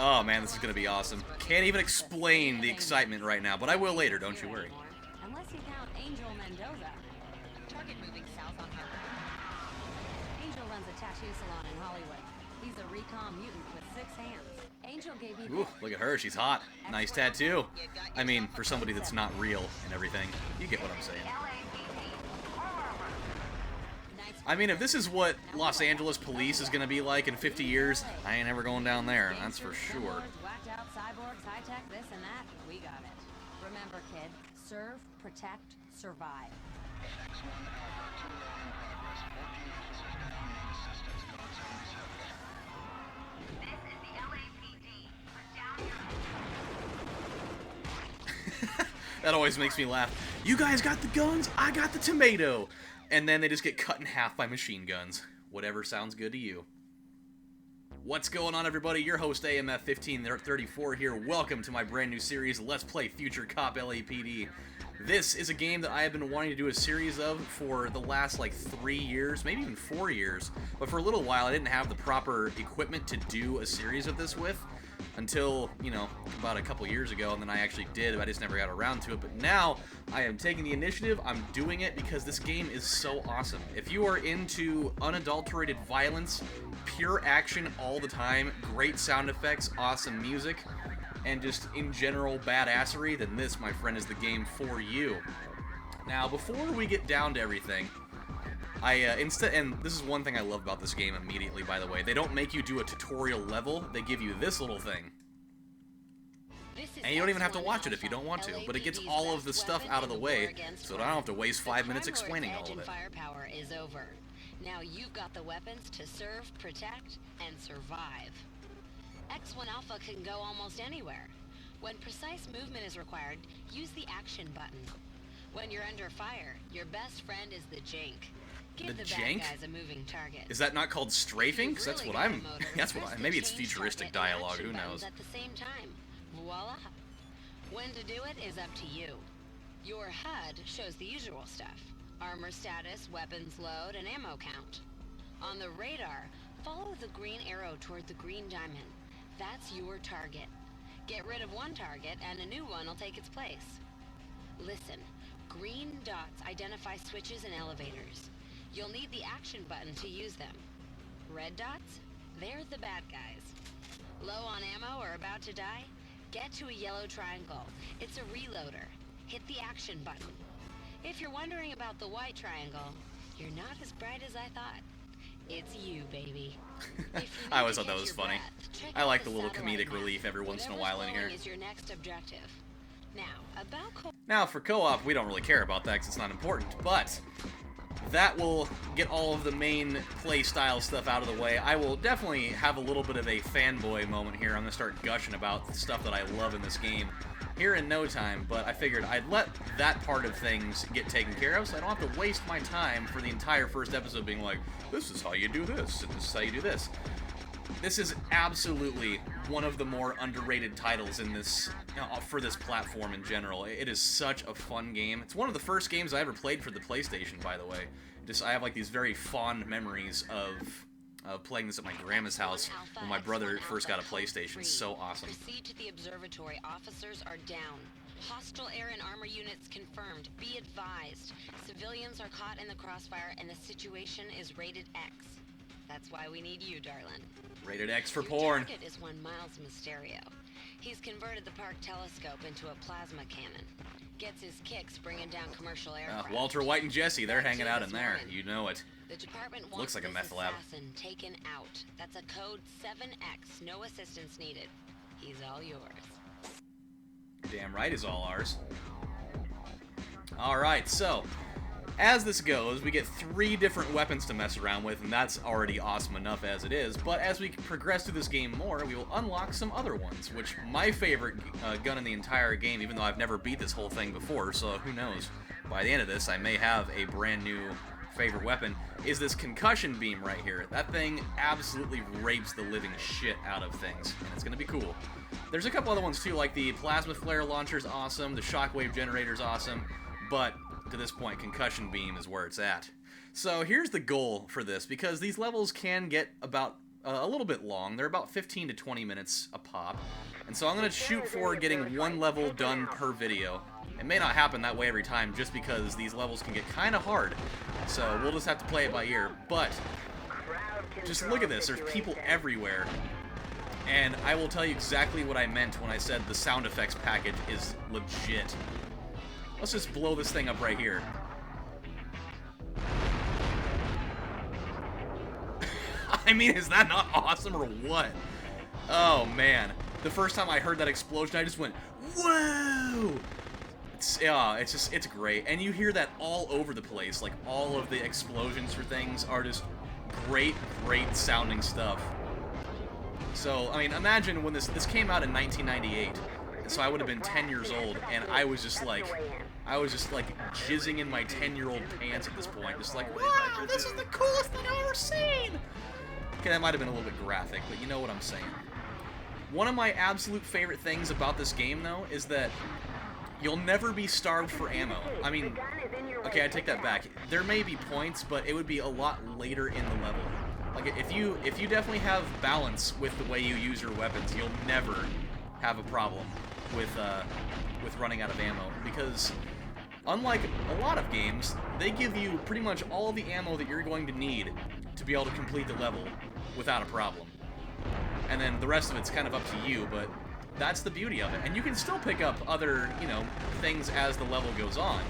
Oh man, this is gonna be awesome. Can't even explain the excitement right now, but I will later, don't you worry. Unless you count Angel Mendoza. Target moving south on Harper. Angel runs a tattoo salon in Hollywood. He's a recon mutant with 6 hands. Angel gave me. Ooh, look at her, she's hot. Nice tattoo. I mean, for somebody that's not real and everything. You get what I'm saying. I mean, if this is what Los Angeles police is gonna be like in 50 years, I ain't ever going down there, that's for sure. Whacked out cyborgs, high tech, this and that. We got it. Remember, kid, serve, protect, survive. This is the L.A.P.D. That always makes me laugh. You guys got the guns, I got the tomato. And then they just get cut in half by machine guns. Whatever sounds good to you. What's going on, everybody? Your host, AMF1534 here. Welcome to my brand new series, Let's Play Future Cop L.A.P.D. This is a game that I have been wanting to do a series of for the last, 3 years, maybe even 4 years. But for a little while, I didn't have the proper equipment to do a series of this with. Until, about a couple years ago, and then I actually did, I just never got around to it. But now, I am taking the initiative, I'm doing it because this game is so awesome. If you are into unadulterated violence, pure action all the time, great sound effects, awesome music, and just in general badassery, then this, my friend, is the game for you. Now, before we get down to everything, and this is one thing I love about this game immediately, by the way. They don't make you do a tutorial level, they give you this little thing. And you don't even have to watch it if you don't want to, but it gets all of the stuff out of the way, so I don't have to waste 5 minutes explaining all of it. Firepower is over. Now you've got the weapons to serve, protect, and survive. X1 Alpha can go almost anywhere. When precise movement is required, use the action button. When you're under fire, your best friend is the jank. Give the jank? bad guys a moving target. Is that not called strafing? Because that's what I'm... Maybe it's futuristic dialogue, who knows? At the same time. Voila. When to do it is up to you. Your HUD shows the usual stuff. Armor status, weapons load, and ammo count. On the radar, follow the green arrow toward the green diamond. That's your target. Get rid of one target and a new one will take its place. Listen, green dots identify switches and elevators. You'll need the action button to use them. Red dots? They're the bad guys. Low on ammo or about to die? Get to a yellow triangle. It's a reloader. Hit the action button. If you're wondering about the white triangle, you're not as bright as I thought. It's you, baby. I always thought that was funny. I like the little comedic relief every once in a while in here. Is your next objective. Now for co-op, we don't really care about that because it's not important, but that will get all of the main play style stuff out of the way. I will definitely have a little bit of a fanboy moment here. I'm going to start gushing about the stuff that I love in this game here in no time, but I figured I'd let that part of things get taken care of so I don't have to waste my time for the entire first episode being like, this is how you do this, and this is how you do this. This is absolutely one of the more underrated titles in this, for this platform in general. It is such a fun game. It's one of the first games I ever played for the PlayStation, by the way. I have these very fond memories of playing this at my grandma's house when my brother first got a PlayStation. So awesome. Proceed to the observatory. Officers are down. Hostile air and armor units confirmed. Be advised. Civilians are caught in the crossfire and the situation is rated X. That's why we need you, darling. Rated X for porn. Your target is one Miles Mysterio. He's converted the park telescope into a plasma cannon. Gets his kicks bringing down commercial aircraft. Walter White and Jesse, they're hanging out in there. You know it. The department wants Looks like a meth lab. Assassin taken out. That's a code 7X. No assistance needed. He's all yours. Damn right is all ours. Alright, so as this goes, we get 3 different weapons to mess around with, and that's already awesome enough as it is, but as we progress through this game more, we will unlock some other ones, which my favorite gun in the entire game, even though I've never beat this whole thing before, so who knows, by the end of this I may have a brand new favorite weapon, is this concussion beam right here. That thing absolutely rapes the living shit out of things, and it's going to be cool. There's a couple other ones too, like the plasma flare launcher's awesome, the shockwave generator's awesome, but to this point, concussion beam is where it's at. So here's the goal for this, because these levels can get about a little bit long. They're about 15 to 20 minutes a pop. And so I'm going to shoot for getting one level done per video. It may not happen that way every time, just because these levels can get kind of hard. So we'll just have to play it by ear. But just look at this. There's people everywhere. And I will tell you exactly what I meant when I said the sound effects package is legit. Let's just blow this thing up right here. I mean, is that not awesome or what? Oh, man. The first time I heard that explosion, I just went, whoa! It's great. And you hear that all over the place. Like, all of the explosions for things are just great sounding stuff. So, I mean, imagine when this came out in 1998. And so I would have been 10 years old, and I was just like jizzing in my 10-year-old pants at this point. Just like, wow, this is the coolest thing I've ever seen! Okay, that might have been a little bit graphic, but you know what I'm saying. One of my absolute favorite things about this game, though, is that you'll never be starved for ammo. I mean, okay, I take that back. There may be points, but it would be a lot later in the level. Like, if you definitely have balance with the way you use your weapons, you'll never have a problem with running out of ammo, because unlike a lot of games, they give you pretty much all the ammo that you're going to need to be able to complete the level without a problem. And then the rest of it's kind of up to you, but that's the beauty of it. And you can still pick up other, you know, things as the level goes on.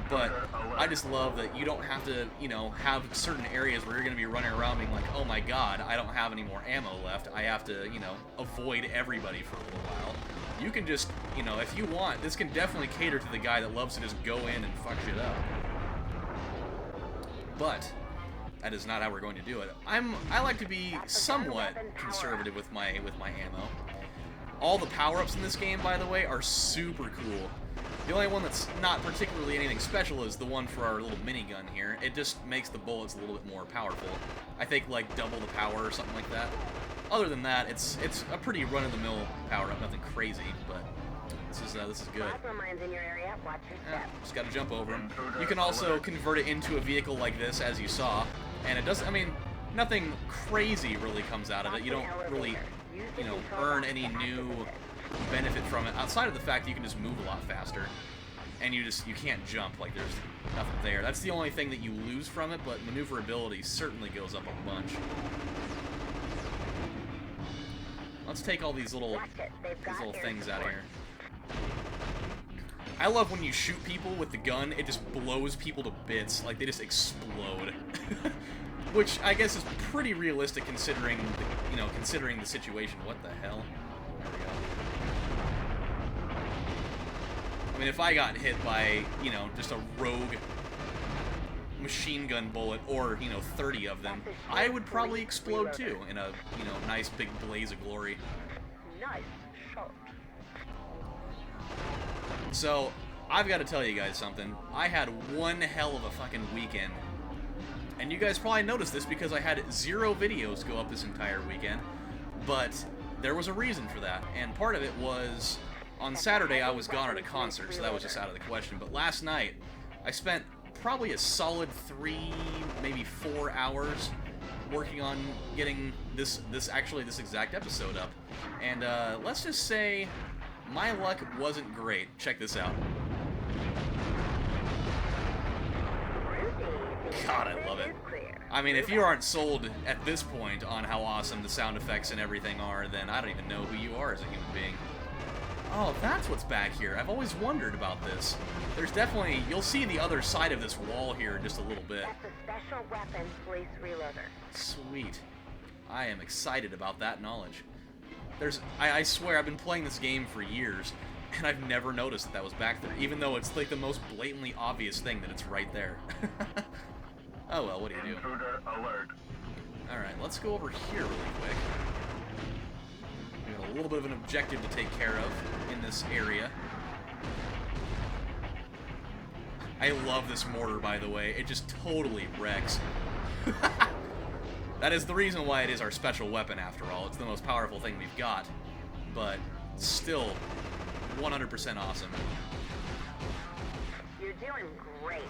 But I just love that you don't have to, you know, have certain areas where you're going to be running around being like, oh my god, I don't have any more ammo left. I have to, you know, avoid everybody for a little while. You can just, you know, if you want, this can definitely cater to the guy that loves to just go in and fuck shit up. But that is not how we're going to do it. I like to be somewhat conservative with my ammo. All the power-ups in this game, by the way, are super cool. The only one that's not particularly anything special is the one for our little minigun here. It just makes the bullets a little bit more powerful. I think like double the power or something like that. Other than that, it's a pretty run-of-the-mill power-up, nothing crazy, but this is good. Yeah, just gotta jump over them. You can also convert it into a vehicle like this, as you saw, and it doesn't, I mean, nothing crazy really comes out of it. You don't really, you know, earn any new benefit from it, outside of the fact that you can just move a lot faster. And you can't jump, like there's nothing there. That's the only thing that you lose from it, but maneuverability certainly goes up a bunch. Let's take all these little things out of here. I love when you shoot people with the gun, it just blows people to bits, like they just explode. Which I guess is pretty realistic considering the situation. What the hell? There we go. I mean, if I got hit by, you know, just a rogue machine gun bullet, or, you know, 30 of them, I would probably explode too in a, you know, nice big blaze of glory. Nice shot. So, I've got to tell you guys something. I had one hell of a fucking weekend. And you guys probably noticed this because I had 0 videos go up this entire weekend. But there was a reason for that. And part of it was, on Saturday I was gone at a concert, so that was just out of the question. But last night, I spent probably a solid 3, maybe 4 hours working on getting this exact episode up. And let's just say my luck wasn't great. Check this out. God, I love it. I mean, if you aren't sold at this point on how awesome the sound effects and everything are, then I don't even know who you are as a human being. Oh, that's what's back here. I've always wondered about this. There's definitely, you'll see the other side of this wall here in just a little bit. That's a special weapons police reloader. Sweet. I am excited about that knowledge. I swear, I've been playing this game for years, and I've never noticed that was back there, even though it's like the most blatantly obvious thing that it's right there. Oh well, what do you do? Intruder alert. Alright, let's go over here really quick. We have a little bit of an objective to take care of in this area. I love this mortar, by the way. It just totally wrecks. That is the reason why it is our special weapon, after all. It's the most powerful thing we've got. But still, 100% awesome. You're doing great.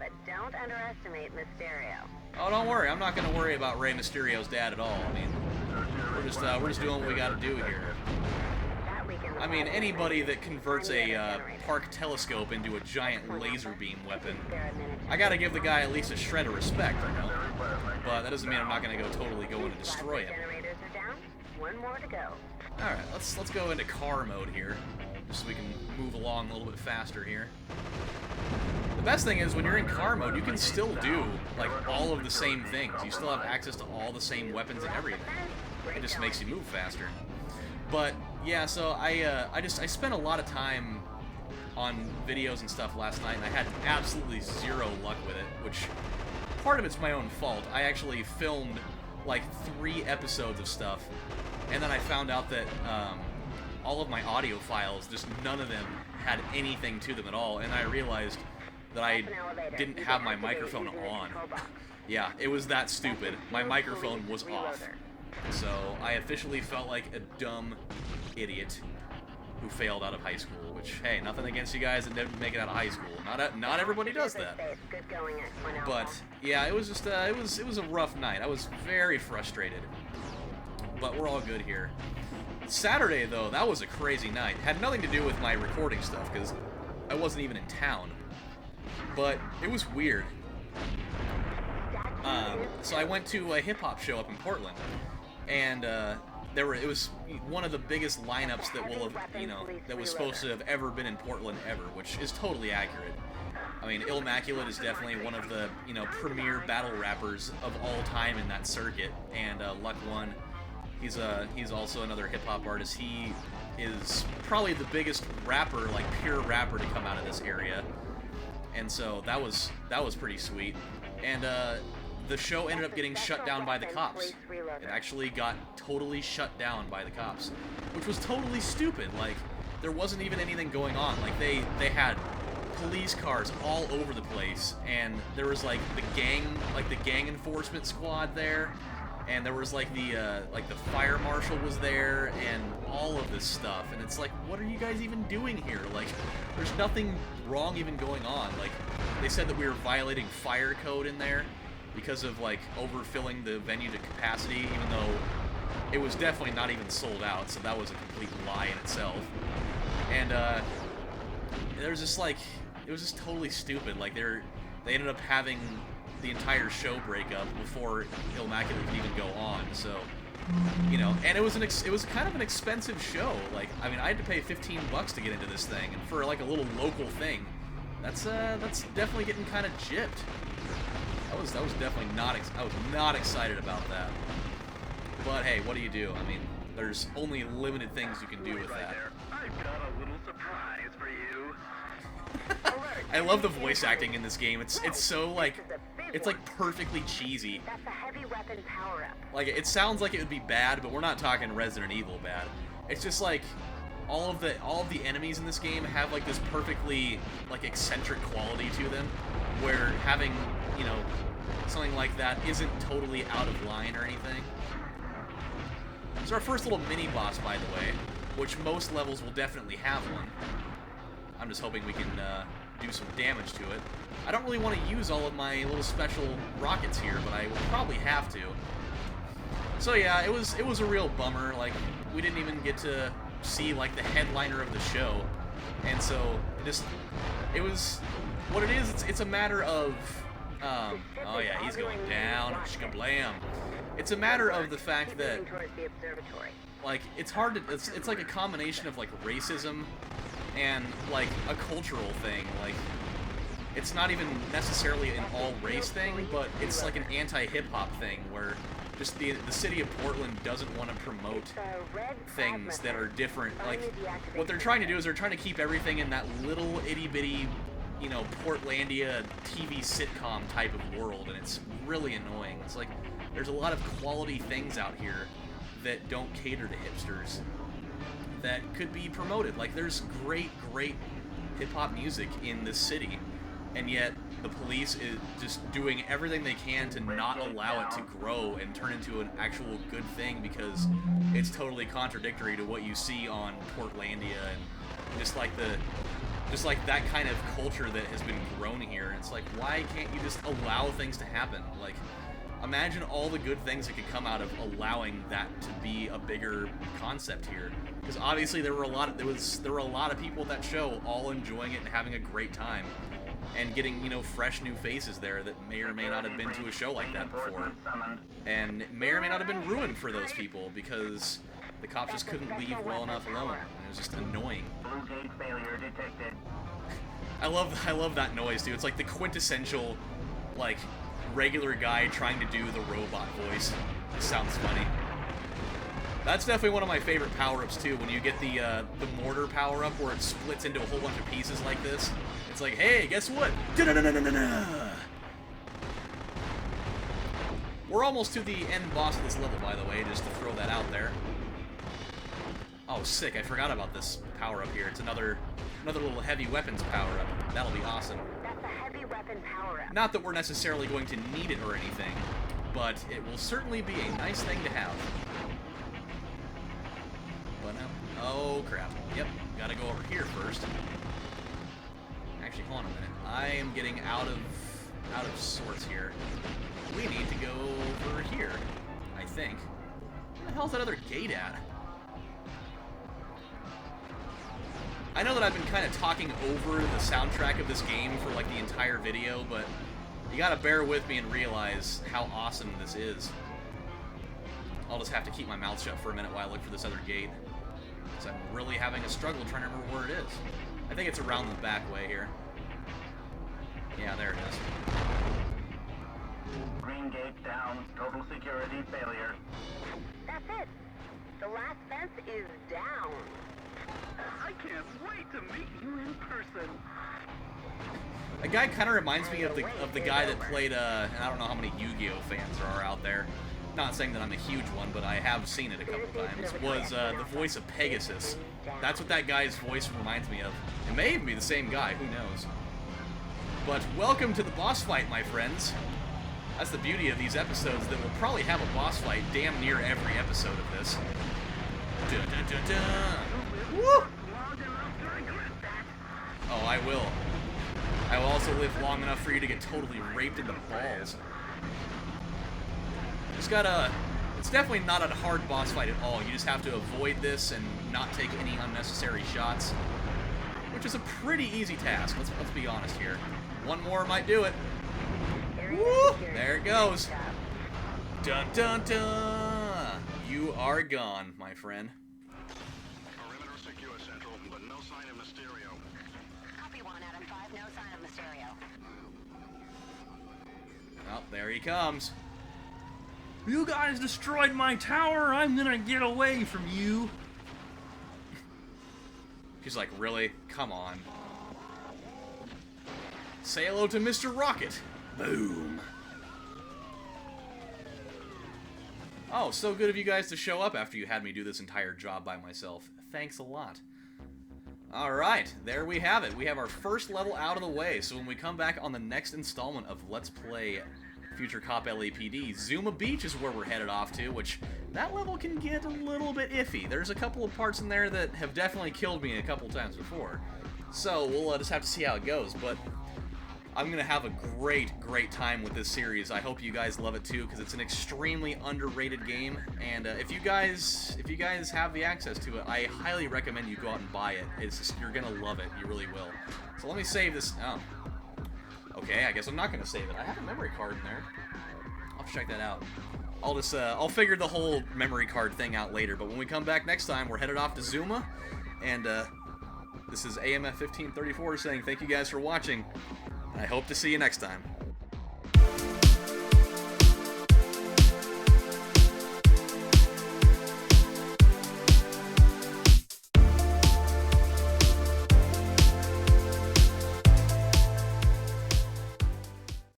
but don't underestimate Mysterio. Oh, don't worry. I'm not going to worry about Rey Mysterio's dad at all. I mean, we're just doing what we got to do here. I mean, anybody that converts a park telescope into a giant laser beam weapon, I got to give the guy at least a shred of respect, you know. But that doesn't mean I'm not going to totally go in and destroy him. Generators are down. One more to go. All right, let's go into car mode here, just so we can move along a little bit faster here. The best thing is when you're in car mode, you can still do like all of the same things. You still have access to all the same weapons and everything. It just makes you move faster. But yeah, so I spent a lot of time on videos and stuff last night, and I had absolutely zero luck with it, which part of it's my own fault. I actually filmed like 3 episodes of stuff, and then I found out that all of my audio files, just none of them had anything to them at all, and I realized that I didn't have my microphone on. Yeah, it was that stupid. My microphone was off. So I officially felt like a dumb idiot who failed out of high school, which, hey, nothing against you guys that didn't make it out of high school. Not everybody does that. But yeah, it was just it was a rough night. I was very frustrated. But we're all good here. Saturday though, that was a crazy night. Had nothing to do with my recording stuff because I wasn't even in town. But it was weird. So I went to a hip-hop show up in Portland, and it was one of the biggest lineups that that was supposed to have ever been in Portland ever, which is totally accurate. I mean, Illmaculate is definitely one of the premier battle rappers of all time in that circuit, and Luck One, he's also another hip-hop artist. He is probably the biggest rapper, like pure rapper, to come out of this area. And so that was pretty sweet. And the show ended up getting shut down by the cops. It actually got totally shut down by the cops, which was totally stupid. Like, there wasn't even anything going on. Like, they had police cars all over the place, and there was like the gang enforcement squad there, and there was like the fire marshal was there, and all of this stuff. And it's like, what are you guys even doing here? Like, there's nothing wrong even going on. Like, they said that we were violating fire code in there because of like overfilling the venue to capacity, even though it was definitely not even sold out. So that was a complete lie in itself. And there was just like, it was just totally stupid. Like, they ended up having the entire show break up before Illmaculate could even go on. So, and it was kind of an expensive show. Like, I mean, I had to pay $15 to get into this thing, and for like a little local thing, that's definitely getting kind of gypped. I was definitely not excited about that. But hey, what do you do? I mean, there's only limited things you can do with that. I've got a little surprise for you. I love the voice acting in this game. It's so like, it's like perfectly cheesy. That's a heavy weapon power-up. Like, it sounds like it would be bad, but we're not talking Resident Evil bad. It's just like all of the enemies in this game have like this perfectly like eccentric quality to them, where having something like that isn't totally out of line or anything. So our first little mini boss, by the way, which most levels will definitely have one. I'm just hoping we can do some damage to it. I don't really want to use all of my little special rockets here, but I will probably have to. So yeah, it was a real bummer. Like, we didn't even get to see like the headliner of the show, and so it was what it is. It's a matter of oh yeah, he's going down. Shkablam. It's a matter of the fact that like it's hard to it's like a combination of like racism and like a cultural thing. Like, it's not even necessarily an all-race thing, but it's like an anti-hip-hop thing where just the city of Portland doesn't want to promote things that are different. Like, what they're trying to do is they're trying to keep everything in that little itty-bitty, Portlandia TV sitcom type of world, and it's really annoying. It's like, there's a lot of quality things out here that don't cater to hipsters that could be promoted. Like, there's great hip-hop music in this city, and yet the police is just doing everything they can to not allow it to grow and turn into an actual good thing, because it's totally contradictory to what you see on Portlandia, and just like Just like that kind of culture that has been grown here. And it's like, why can't you just allow things to happen? Like, imagine all the good things that could come out of allowing that to be a bigger concept here. Because obviously there were a lot of people at that show all enjoying it and having a great time, and getting, you know, fresh new faces there that may or may not have been to a show like that before, and it may or may not have been ruined for those people because the cops just couldn't leave well enough alone, and it was just annoying. Blue gate failure detected. I love that noise, dude. It's like the quintessential, like, regular guy trying to do the robot voice. It sounds funny. That's definitely one of my favorite power-ups, too, when you get the mortar power-up where it splits into a whole bunch of pieces like this. It's like, hey, guess what? Da-da-da-da-da-da! We're almost to the end boss of this level, by the way, just to throw that out there. Oh, sick, I forgot about this power-up here. It's another little heavy weapons power-up. That'll be awesome. That's a heavy weapon power-up. Not that we're necessarily going to need it or anything, but it will certainly be a nice thing to have. But now, oh crap. Yep, gotta go over here first. Actually, hold on a minute. I am getting out of sorts here. We need to go over here, I think. Where the hell's that other gate at? I know that I've been kind of talking over the soundtrack of this game for like the entire video, but you gotta bear with me and realize how awesome this is. I'll just have to keep my mouth shut for a minute while I look for this other gate, because I'm really having a struggle trying to remember where it is. I think it's around the back way here. Yeah, there it is. Green gate down. Total security failure. That's it. The last fence is down. I can't wait to meet you in person. That guy kind of reminds me of the guy that played, and I don't know how many Yu-Gi-Oh fans there are out there. Not saying that I'm a huge one, but I have seen it a couple times. Was the voice of Pegasus. That's what that guy's voice reminds me of. It may even be the same guy, who knows. But welcome to the boss fight, my friends. That's the beauty of these episodes, that we'll probably have a boss fight damn near every episode of this. Dun, dun, dun, dun. Woo! Oh, I will. I will also live long enough for you to get totally raped in the balls. Just gotta... It's definitely not a hard boss fight at all. You just have to avoid this and not take any unnecessary shots, which is a pretty easy task. Let's be honest here. One more might do it. Woo! There it goes. Dun dun dun! You are gone, my friend. Perimeter secure, Central, but no sign of Mysterio. Copy 1, Adam 5. No sign of Mysterio. Oh, there he comes. You guys destroyed my tower, I'm gonna get away from you. She's like, really? Come on. Say hello to Mr. Rocket. Boom. Oh, so good of you guys to show up after you had me do this entire job by myself. Thanks a lot. Alright, there we have it. We have our first level out of the way, so when we come back on the next installment of Let's Play Future Cop L.A.P.D, Zuma Beach is where we're headed off to, which that level can get a little bit iffy. There's a couple of parts in there that have definitely killed me a couple times before. So we'll just have to see how it goes, but I'm going to have a great time with this series. I hope you guys love it too, because it's an extremely underrated game, and if you guys have the access to it, I highly recommend you go out and buy it. It's just, you're going to love it. You really will. So let me save this. Oh. Okay, I guess I'm not going to save it. I have a memory card in there. I'll check that out. I'll just, I'll figure the whole memory card thing out later, but when we come back next time, we're headed off to Zuma, and this is AMF 1534 saying thank you guys for watching. I hope to see you next time.